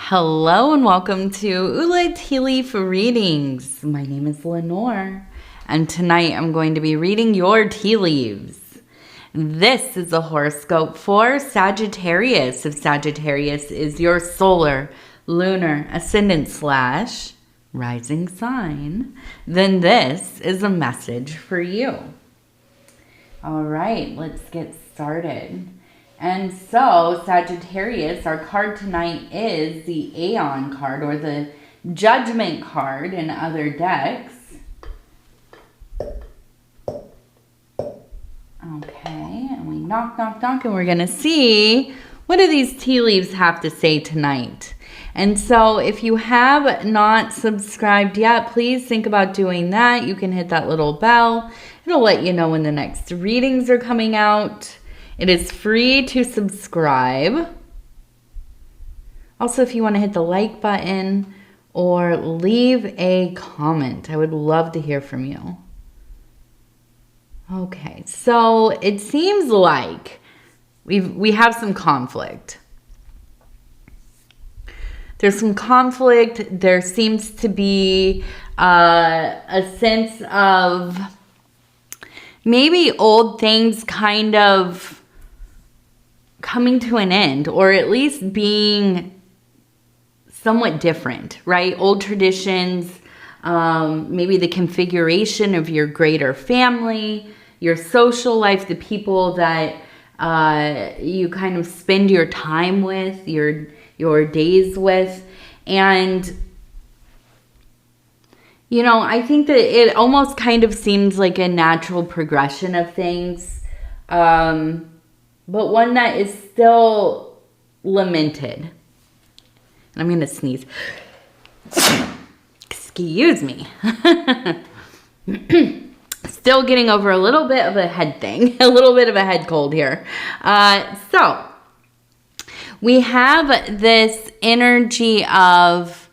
Hello and welcome to Ula Tea Leaf Readings. My name is Lenor, and tonight I'm going to be reading your tea leaves. This is a horoscope for Sagittarius. If Sagittarius is your solar, lunar, ascendant / rising sign, then this is a message for you. All right, let's get started. And so, Sagittarius, our card tonight is the Aeon card, or the Judgment card in other decks. Okay, and we knock, and we're going to see what do these tea leaves have to say tonight. And so, if you have not subscribed yet, please think about doing that. You can hit that little bell. It'll let you know when the next readings are coming out. It is free to subscribe. Also, if you want to hit the like button or leave a comment, I would love to hear from you. Okay, so it seems like we have some conflict. There's some conflict. There seems to be a sense of maybe old things kind of coming to an end, or at least being somewhat different, right? Old traditions, maybe the configuration of your greater family, your social life, the people that you kind of spend your time with, your days with. And you know, I think that it almost kind of seems like a natural progression of things, but one that is still lamented. And I'm going to sneeze. Excuse me. Still getting over a little bit of a head thing, a little bit of a head cold here. So we have this energy of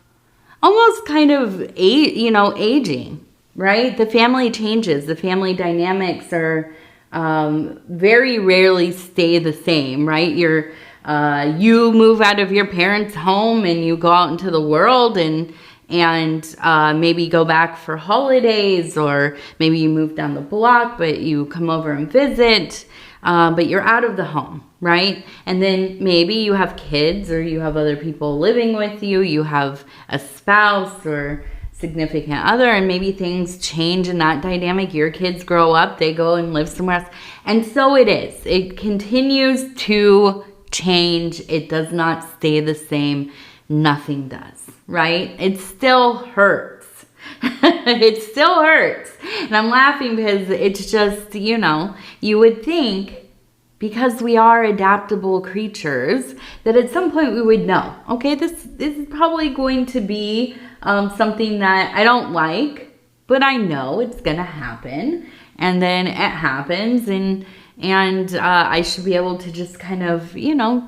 almost kind of, aging, right? The family changes. The family dynamics are very rarely stay the same, right? You move out of your parents' home and you go out into the world and maybe go back for holidays, or maybe you move down the block, but you come over and visit, but you're out of the home, right? And then maybe you have kids, or you have other people living with you, you have a spouse or significant other, and maybe things change in that dynamic. Your kids grow up, they go and live somewhere else. And so it is. It continues to change. It does not stay the same. Nothing does, right? It still hurts. It still hurts. And I'm laughing because it's just, you would think, because we are adaptable creatures, that at some point we would know, okay, this is probably going to be something that I don't like, but I know it's going to happen. And then it happens, and I should be able to just kind of,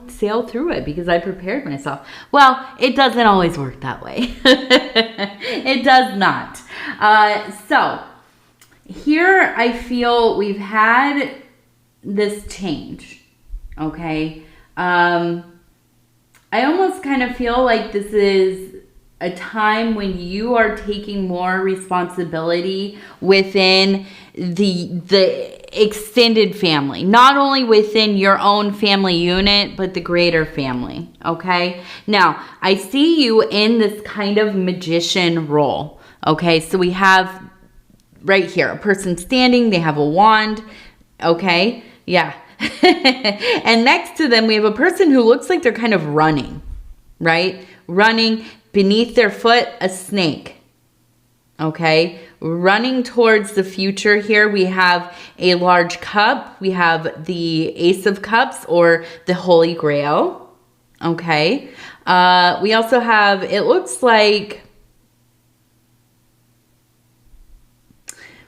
sail through it because I prepared myself. Well, it doesn't always work that way. It does not. So here I feel we've had this change, okay? I almost kind of feel like this is a time when you are taking more responsibility within the extended family, not only within your own family unit, but the greater family, okay? Now, I see you in this kind of magician role, okay? So we have right here, a person standing, they have a wand, okay? Yeah. And next to them, we have a person who looks like they're kind of running, right? Running. Beneath their foot, a snake, okay? Running towards the future here, we have a large cup. We have the Ace of Cups, or the Holy Grail, okay? We also have, it looks like,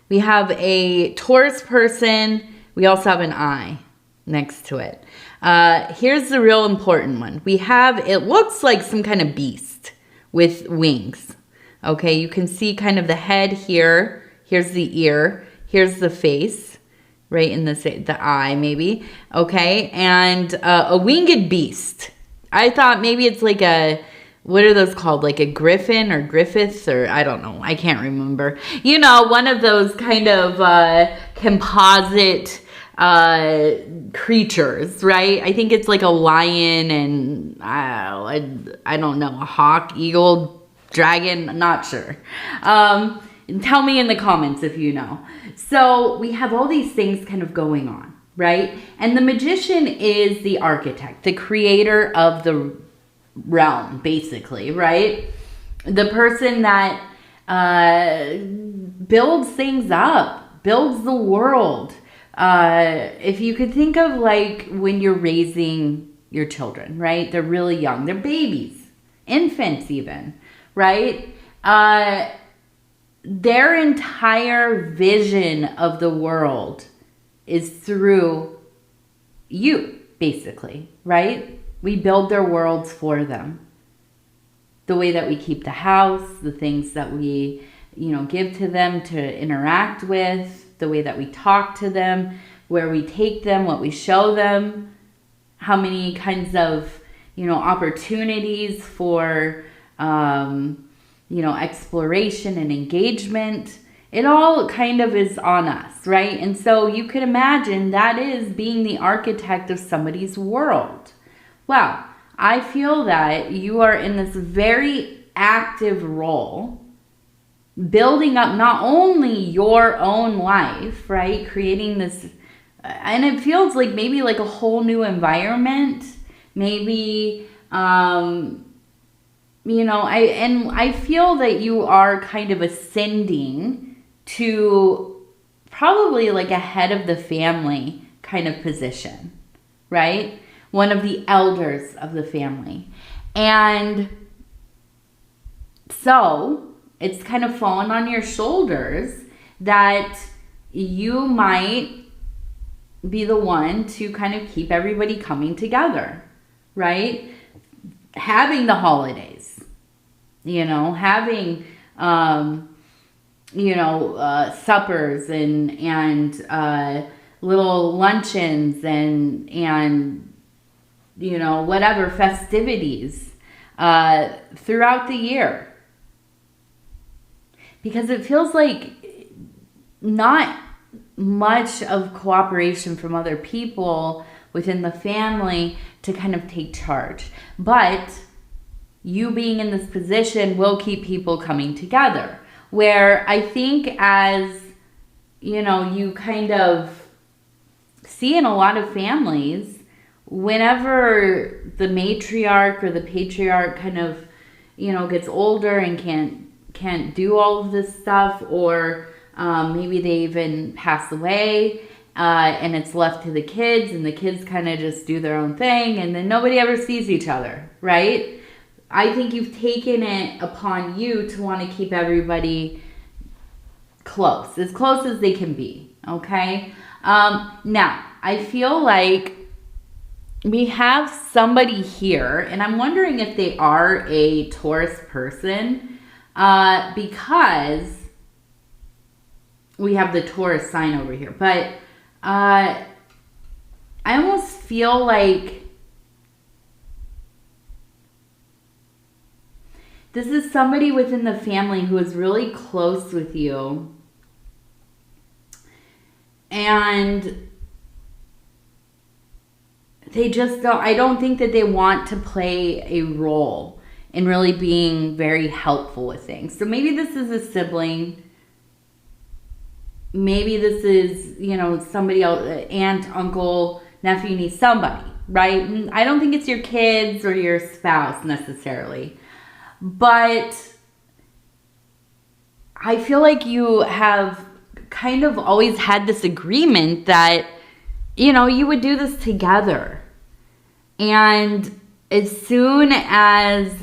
we have a Taurus person. We also have an eye next to it. Here's the real important one. We have, it looks like some kind of beast with wings. Okay, you can see kind of the head here. Here's the ear. Here's the face, right in the eye maybe. Okay, and a winged beast. I thought maybe it's like a what are those called? Like a griffin or Griffiths, or I don't know. I can't remember. You know, one of those kind of composite creatures, right? I think it's like a lion and I don't know, a hawk, eagle, dragon, not sure. Tell me in the comments if you know. So we have all these things kind of going on, right? And the magician is the architect, the creator of the realm, basically, right? The person that builds things up, builds the world. If you could think of like when you're raising your children, right? They're really young. They're babies, infants even, right? Their entire vision of the world is through you, basically, right? We build their worlds for them. The way that we keep the house, the things that we, give to them to interact with, the way that we talk to them, where we take them, what we show them, how many kinds of, opportunities for, exploration and engagement. It all kind of is on us, right? And so you could imagine that is being the architect of somebody's world. Well, I feel that you are in this very active role, building up not only your own life, right? Creating this, and it feels like maybe like a whole new environment, maybe, I feel that you are kind of ascending to probably like a head of the family kind of position, right? One of the elders of the family. And so it's kind of fallen on your shoulders that you might be the one to kind of keep everybody coming together, right? Having the holidays, having, suppers and little luncheons and whatever festivities throughout the year. Because it feels like not much of cooperation from other people within the family to kind of take charge. But you being in this position will keep people coming together. Where I think as, you kind of see in a lot of families, whenever the matriarch or the patriarch kind of, gets older and can't do all of this stuff, or maybe they even pass away, and it's left to the kids, and the kids kind of just do their own thing, and then nobody ever sees each other, right? I think you've taken it upon you to want to keep everybody close as they can be, okay? Now, I feel like we have somebody here, and I'm wondering if they are a Taurus person, because we have the Taurus sign over here. But I almost feel like this is somebody within the family who is really close with you. And they just don't, I don't think that they want to play a role in really being very helpful with things. So maybe this is a sibling. Maybe this is, somebody else, aunt, uncle, nephew, niece, somebody, right? And I don't think it's your kids or your spouse necessarily. But I feel like you have kind of always had this agreement that, you would do this together. And as soon as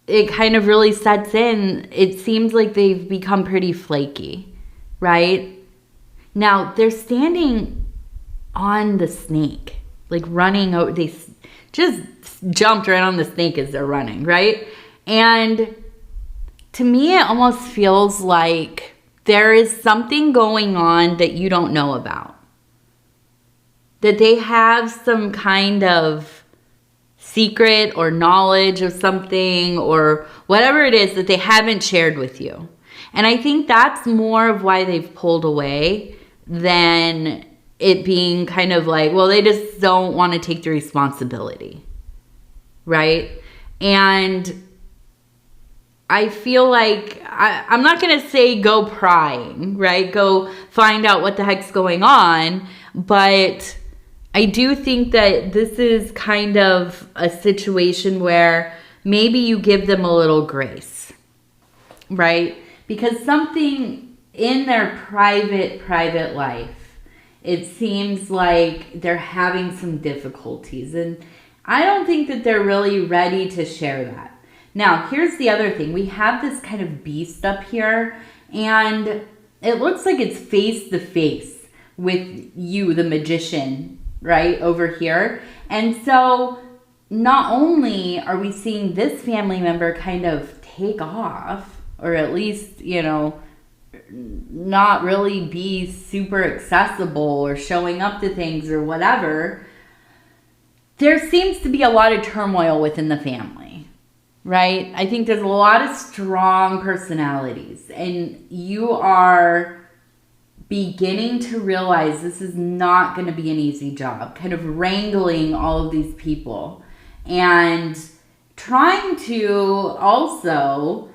it kind of really sets in, it seems like they've become pretty flaky, right? Now, they're standing on the snake, like running over. They just jumped right on the snake as they're running, right? And to me, it almost feels like there is something going on that you don't know about. That they have some kind of secret or knowledge of something or whatever it is that they haven't shared with you. And I think that's more of why they've pulled away than it being kind of like, well, they just don't want to take the responsibility, right? And I feel like, I'm not going to say go prying, right? Go find out what the heck's going on. But I do think that this is kind of a situation where maybe you give them a little grace, right? Because something in their private life, it seems like they're having some difficulties. And I don't think that they're really ready to share that. Now, here's the other thing. We have this kind of beast up here, and it looks like it's face to face with you, the magician, right, over here. And so not only are we seeing this family member kind of take off, or at least, you know, not really be super accessible or showing up to things or whatever, there seems to be a lot of turmoil within the family. Right? I think there's a lot of strong personalities, and you are beginning to realize this is not going to be an easy job, kind of wrangling all of these people and trying to also,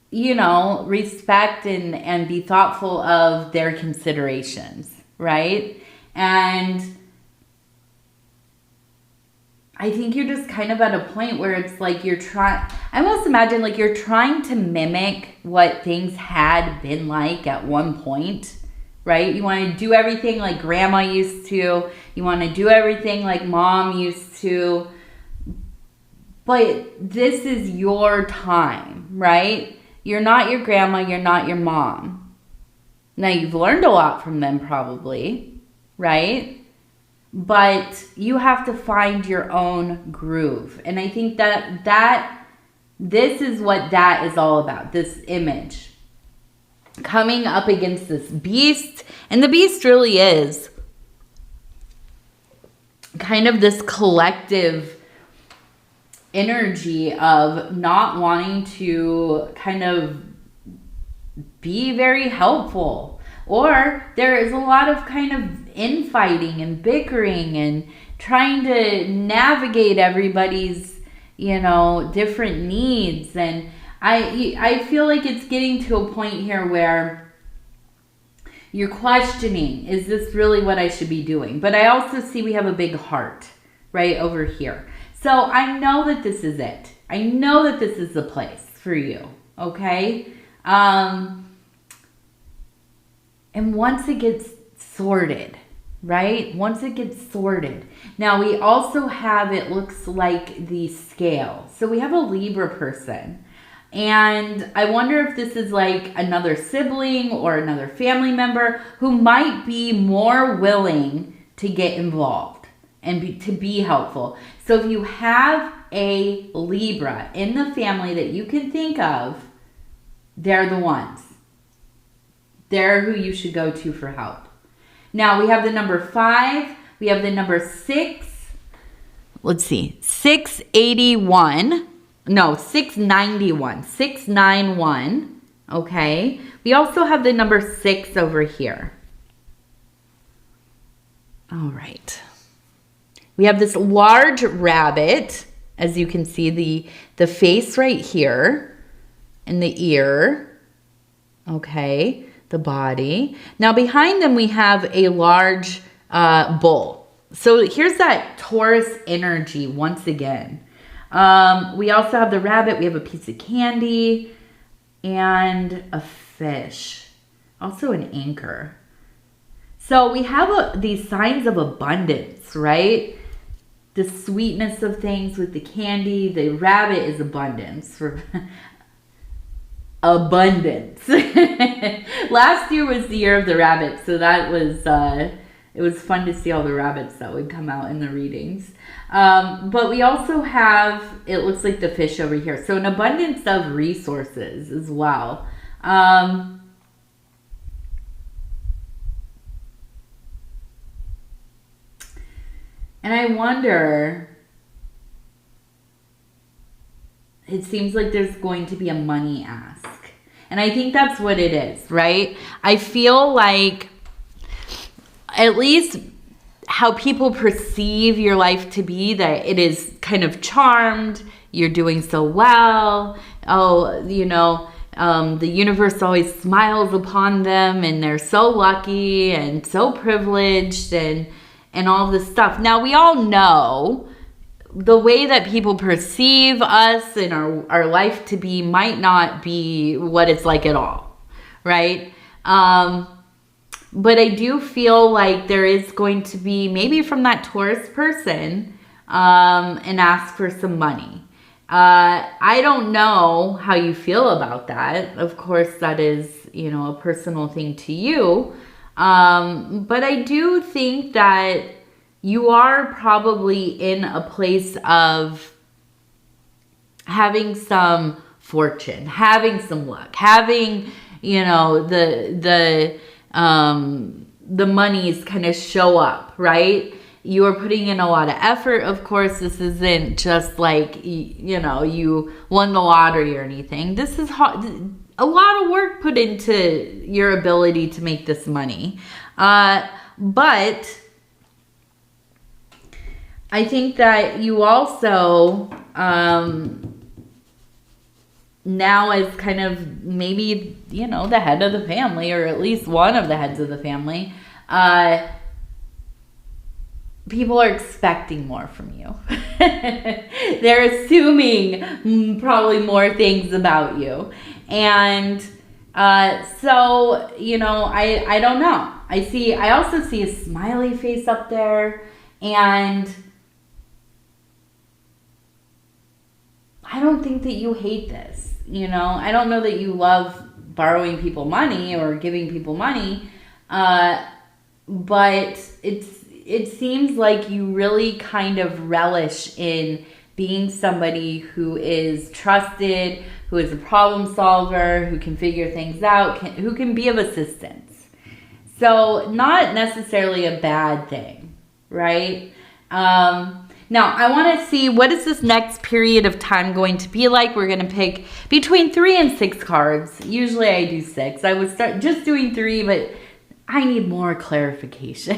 you know, respect and be thoughtful of their considerations, right? And I think you're just kind of at a point where it's like you're trying, I almost imagine like you're trying to mimic what things had been like at one point, right? You want to do everything like grandma used to. You want to do everything like mom used to. But this is your time, right? You're not your grandma. You're not your mom. Now, you've learned a lot from them probably, right? But you have to find your own groove. And I think that this is what that is all about, this image. Coming up against this beast. And the beast really is kind of this collective energy of not wanting to kind of be very helpful. Or there is a lot of kind of infighting and bickering and trying to navigate everybody's, you know, different needs. And I feel like it's getting to a point here where you're questioning, is this really what I should be doing? But I also see we have a big heart right over here. So I know that this is it. I know that this is the place for you, okay? And once it gets sorted, right? Once it gets sorted. Now we also have, it looks like the scale. So we have a Libra person. And I wonder if this is like another sibling or another family member who might be more willing to get involved and to be helpful. So if you have a Libra in the family that you can think of, they're the ones. They're who you should go to for help. Now we have the number 5. We have the number 6. Let's see. 681. No, 691. 691. Okay. We also have the number 6 over here. All right. We have this large rabbit. As you can see, the face right here. And the ear. Okay. The body. Now behind them we have a large bull. So here's that Taurus energy once again. We also have the rabbit. We have a piece of candy and a fish. Also an anchor. So we have these signs of abundance, right? The sweetness of things with the candy. The rabbit is abundance. For abundance. Last year was the year of the rabbit, so that was it was fun to see all the rabbits that would come out in the readings. But we also have, it looks like the fish over here, so an abundance of resources as well. And I wonder, it seems like there's going to be a money ask. And I think that's what it is, right? I feel like at least how people perceive your life to be, that it is kind of charmed, you're doing so well, oh, you know, the universe always smiles upon them and they're so lucky and so privileged and all this stuff. Now, we all know the way that people perceive us and our life to be might not be what it's like at all, right? But I do feel like there is going to be, maybe from that Taurus person, an ask for some money. I don't know how you feel about that. Of course, that is, you know, a personal thing to you. But I do think that you are probably in a place of having some fortune, having some luck, having, you know, the monies kind of show up, right? You are putting in a lot of effort. Of course, this isn't just like, you know, you won the lottery or anything. This is a lot of work put into your ability to make this money. But I think that you also, now as kind of maybe, you know, the head of the family, or at least one of the heads of the family, people are expecting more from you. They're assuming probably more things about you. And so, you know, I don't know. I also see a smiley face up there, and I don't think that you hate this. You know, I don't know that you love borrowing people money or giving people money, but it seems like you really kind of relish in being somebody who is trusted, who is a problem solver, who can figure things out, who can be of assistance. So not necessarily a bad thing, right? Now, I want to see, what is this next period of time going to be like? We're going to pick between 3 and 6 cards. Usually I do 6. I would start just doing 3, but I need more clarification.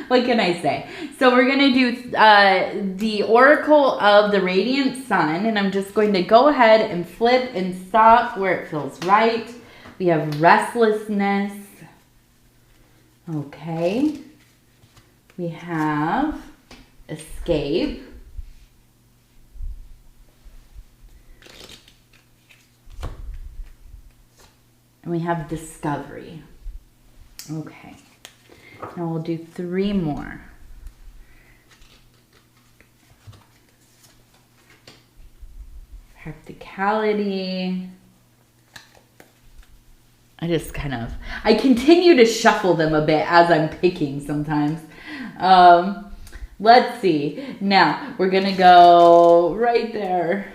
What can I say? So we're going to do the Oracle of the Radiant Sun, and I'm just going to go ahead and flip and stop where it feels right. We have restlessness. Okay. We have escape. And we have discovery. Okay. Now we'll do 3 more. Practicality. I continue to shuffle them a bit as I'm picking sometimes. Let's see. Now, we're going to go right there.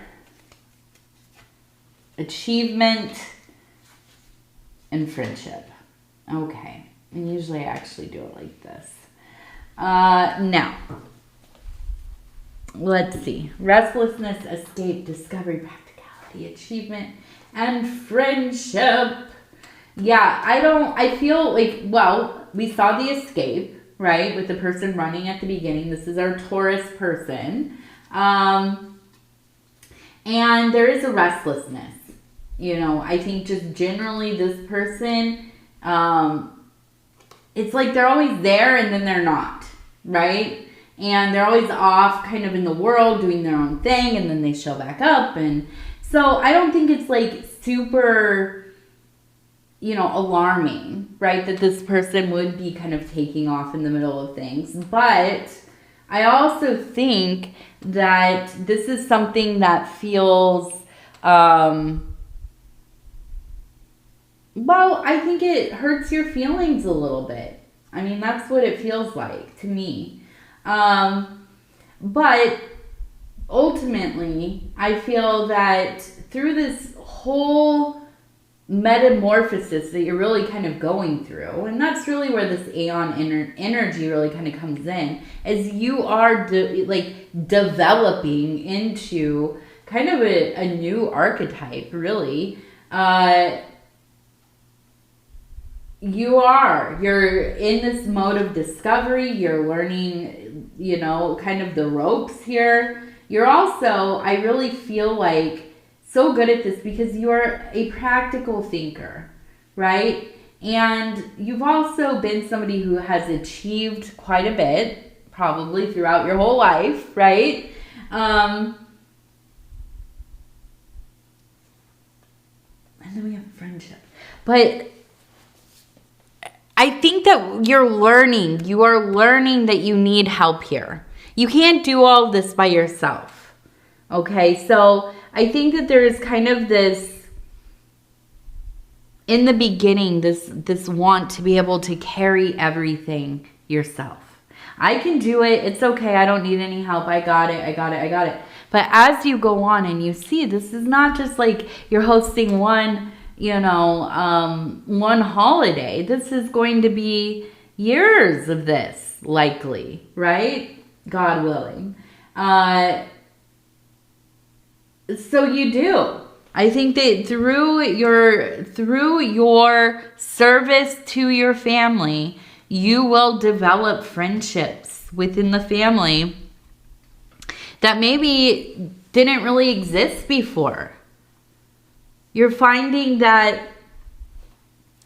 Achievement and friendship. Okay. And usually I actually do it like this. Now, let's see. Restlessness, escape, discovery, practicality, achievement, and friendship. Yeah, I feel like, well, we saw the escape, right, with the person running at the beginning. This is our Taurus person. And there is a restlessness. You know, I think just generally this person, it's like they're always there and then they're not, right? And they're always off kind of in the world doing their own thing, and then they show back up. And so I don't think it's like super, you know, alarming, right, that this person would be kind of taking off in the middle of things. But I also think that this is something that feels, well, I think it hurts your feelings a little bit. I mean, that's what it feels like to me. But ultimately, I feel that through this whole metamorphosis that you're really kind of going through. And that's really where this Aeon energy really kind of comes in, as you are developing into kind of a new archetype, really. You're in this mode of discovery. You're learning, you know, kind of the ropes here. You're also, I really feel like, so good at this because you're a practical thinker, right? And you've also been somebody who has achieved quite a bit, probably throughout your whole life, right? And then we have friendship. But I think that you are learning that you need help here. You can't do all this by yourself. Okay, so I think that there is kind of this, in the beginning, this want to be able to carry everything yourself. I can do it. It's okay. I don't need any help. I got it. But as you go on and you see, this is not just like you're hosting one, you know, one holiday. This is going to be years of this, likely, right? God willing. So you do. I think that through your service to your family, you will develop friendships within the family that maybe didn't really exist before. You're finding that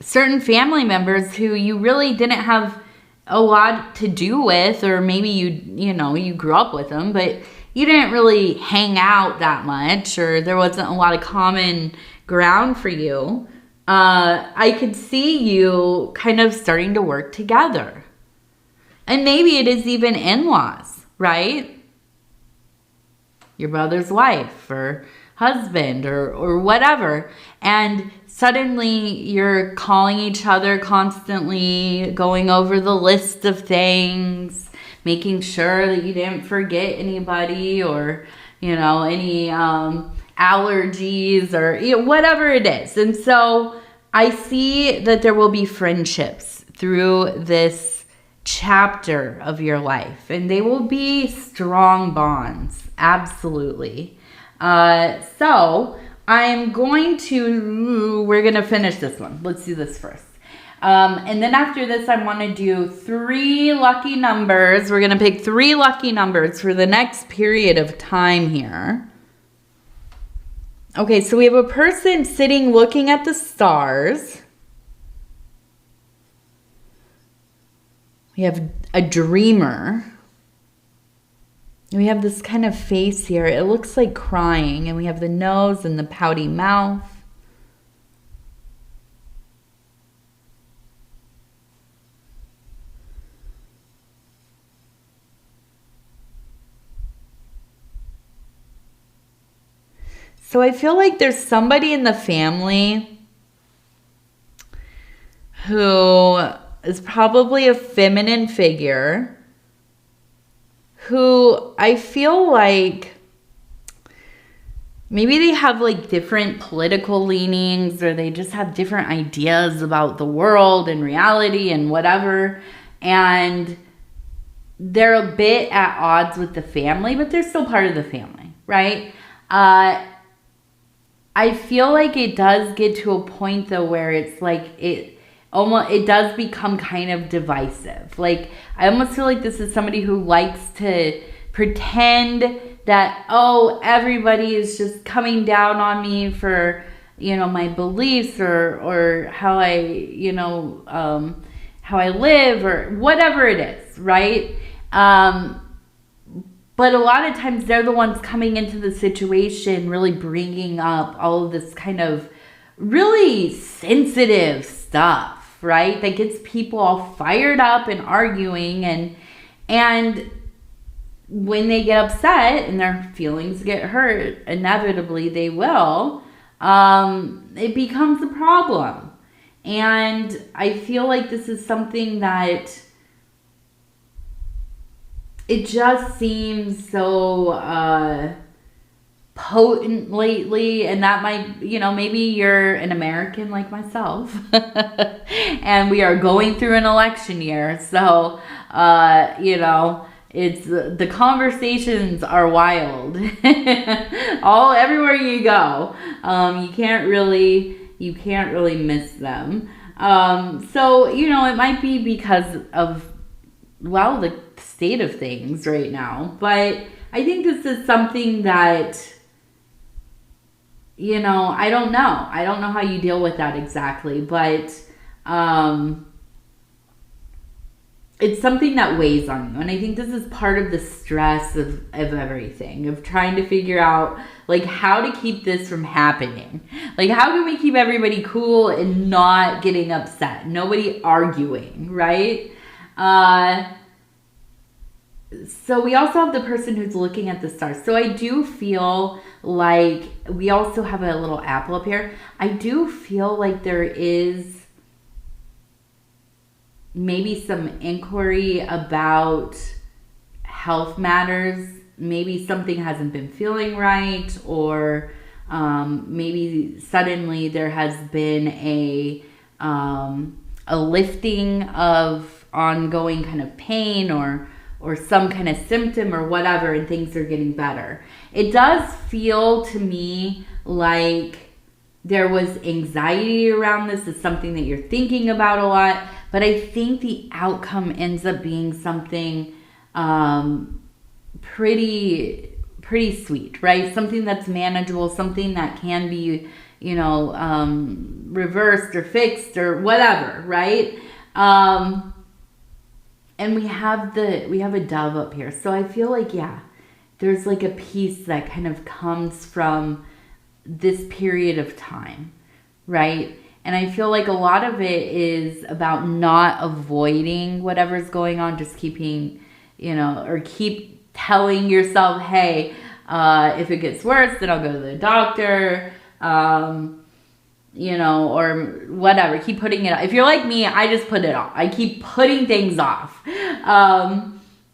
certain family members who you really didn't have a lot to do with, or maybe you grew up with them, but you didn't really hang out that much, or there wasn't a lot of common ground for you. I could see you kind of starting to work together. And maybe it is even in-laws, right? Your brother's wife or husband or whatever. And suddenly you're calling each other constantly, going over the list of things, making sure that you didn't forget anybody, or, you know, any allergies, or whatever it is. And so I see that there will be friendships through this chapter of your life, and they will be strong bonds. Absolutely. So we're going to finish this one. Let's do this first. And then after this, I want to do 3 lucky numbers. We're going to pick 3 lucky numbers for the next period of time here. Okay, so we have a person sitting looking at the stars. We have a dreamer. We have this kind of face here. It looks like crying. And we have the nose and the pouty mouth. So I feel like there's somebody in the family who is probably a feminine figure who I feel like maybe they have like different political leanings, or they just have different ideas about the world and reality and whatever. And they're a bit at odds with the family, but they're still part of the family, right? I feel like it does get to a point though where it's like it does become kind of divisive. Like, I almost feel like this is somebody who likes to pretend that, oh, everybody is just coming down on me for, you know, my beliefs or how I, you know, how I live or whatever it is, right? But a lot of times they're the ones coming into the situation, really bringing up all of this kind of really sensitive stuff, right? That gets people all fired up and arguing, and when they get upset and their feelings get hurt, inevitably they will, it becomes a problem. And I feel like this is something that it just seems so potent lately, and that might, you know, maybe you're an American like myself and we are going through an election year, so you know, it's the conversations are wild all everywhere you go. You can't really miss them. So, you know, it might be because of, well, the state of things right now, but I think this is something that, you know, I don't know how you deal with that exactly, but it's something that weighs on you. And I think this is part of the stress of everything, of trying to figure out, like, how to keep this from happening. Like, how can we keep everybody cool and not getting upset? Nobody arguing, right? So we also have the person who's looking at the stars. So I do feel like we also have a little apple up here. I do feel like there is maybe some inquiry about health matters. Maybe something hasn't been feeling right, or maybe suddenly there has been a lifting of ongoing kind of pain or some kind of symptom or whatever, and things are getting better. It does feel to me like there was anxiety around this. It's something that you're thinking about a lot, but I think the outcome ends up being something pretty sweet, right? Something that's manageable, something that can be, you know, reversed or fixed or whatever, right? And we have a dove up here. So I feel like, yeah, there's like a peace that kind of comes from this period of time, right? And I feel like a lot of it is about not avoiding whatever's going on, just keeping, you know, or keep telling yourself, hey, if it gets worse, then I'll go to the doctor, you know, or whatever. Keep putting it off. If you're like me, I just put it off. I keep putting things off,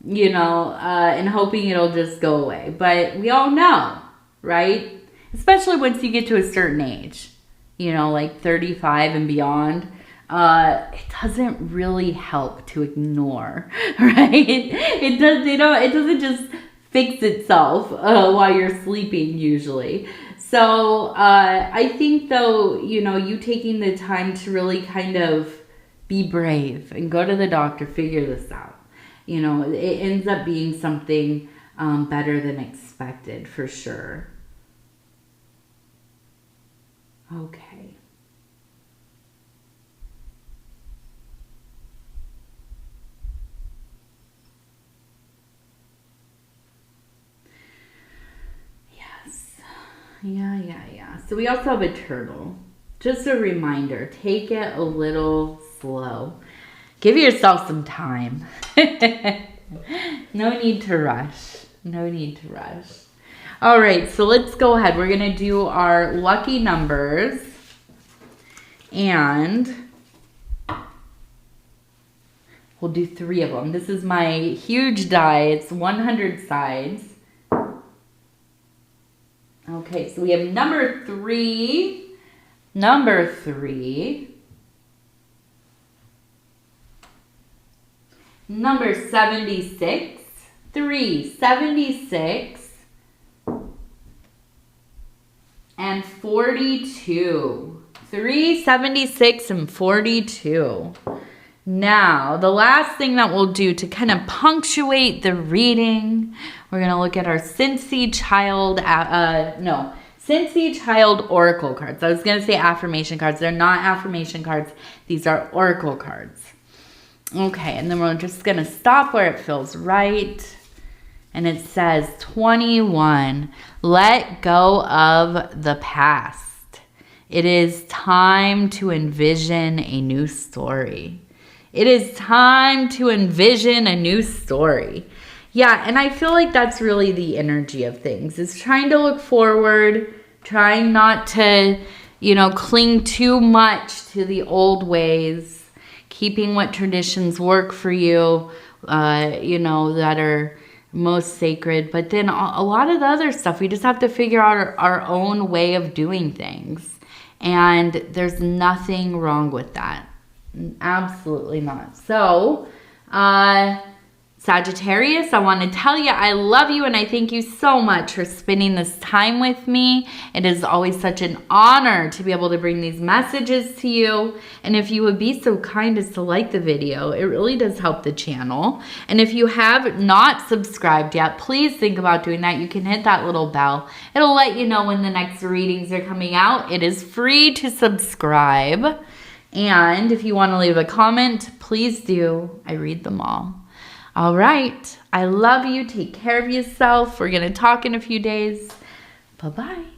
you know, and hoping it'll just go away. But we all know, right? Especially once you get to a certain age, you know, like 35 and beyond, it doesn't really help to ignore, right? It doesn't just fix itself while you're sleeping usually. So I think, though, you know, you taking the time to really kind of be brave and go to the doctor, figure this out. You know, it ends up being something better than expected, for sure. Okay. Yeah. So we also have a turtle. Just a reminder, take it a little slow. Give yourself some time. No need to rush. All right, so let's go ahead. We're going to do our lucky numbers. And we'll do 3 of them. This is my huge die. It's 100 sides. Okay, so we have number 3, number 76, 376, and 42. 376 and 42. Now, the last thing that we'll do to kind of punctuate the reading, we're going to look at our Cincy Child, Cincy Child Oracle cards. I was going to say affirmation cards. They're not affirmation cards. These are Oracle cards. Okay, and then we're just going to stop where it feels right. And it says 21, let go of the past. It is time to envision a new story. It is time to envision a new story. Yeah, and I feel like that's really the energy of things. It's trying to look forward, trying not to, you know, cling too much to the old ways, keeping what traditions work for you, you know, that are most sacred, but then a lot of the other stuff, we just have to figure out our own way of doing things. And there's nothing wrong with that. Absolutely not. So, Sagittarius, I want to tell you I love you and I thank you so much for spending this time with me. It is always such an honor to be able to bring these messages to you. And if you would be so kind as to like the video, it really does help the channel. And if you have not subscribed yet, please think about doing that. You can hit that little bell. It'll let you know when the next readings are coming out. It is free to subscribe. And if you want to leave a comment, please do. I read them all. All right. I love you. Take care of yourself. We're going to talk in a few days. Bye-bye.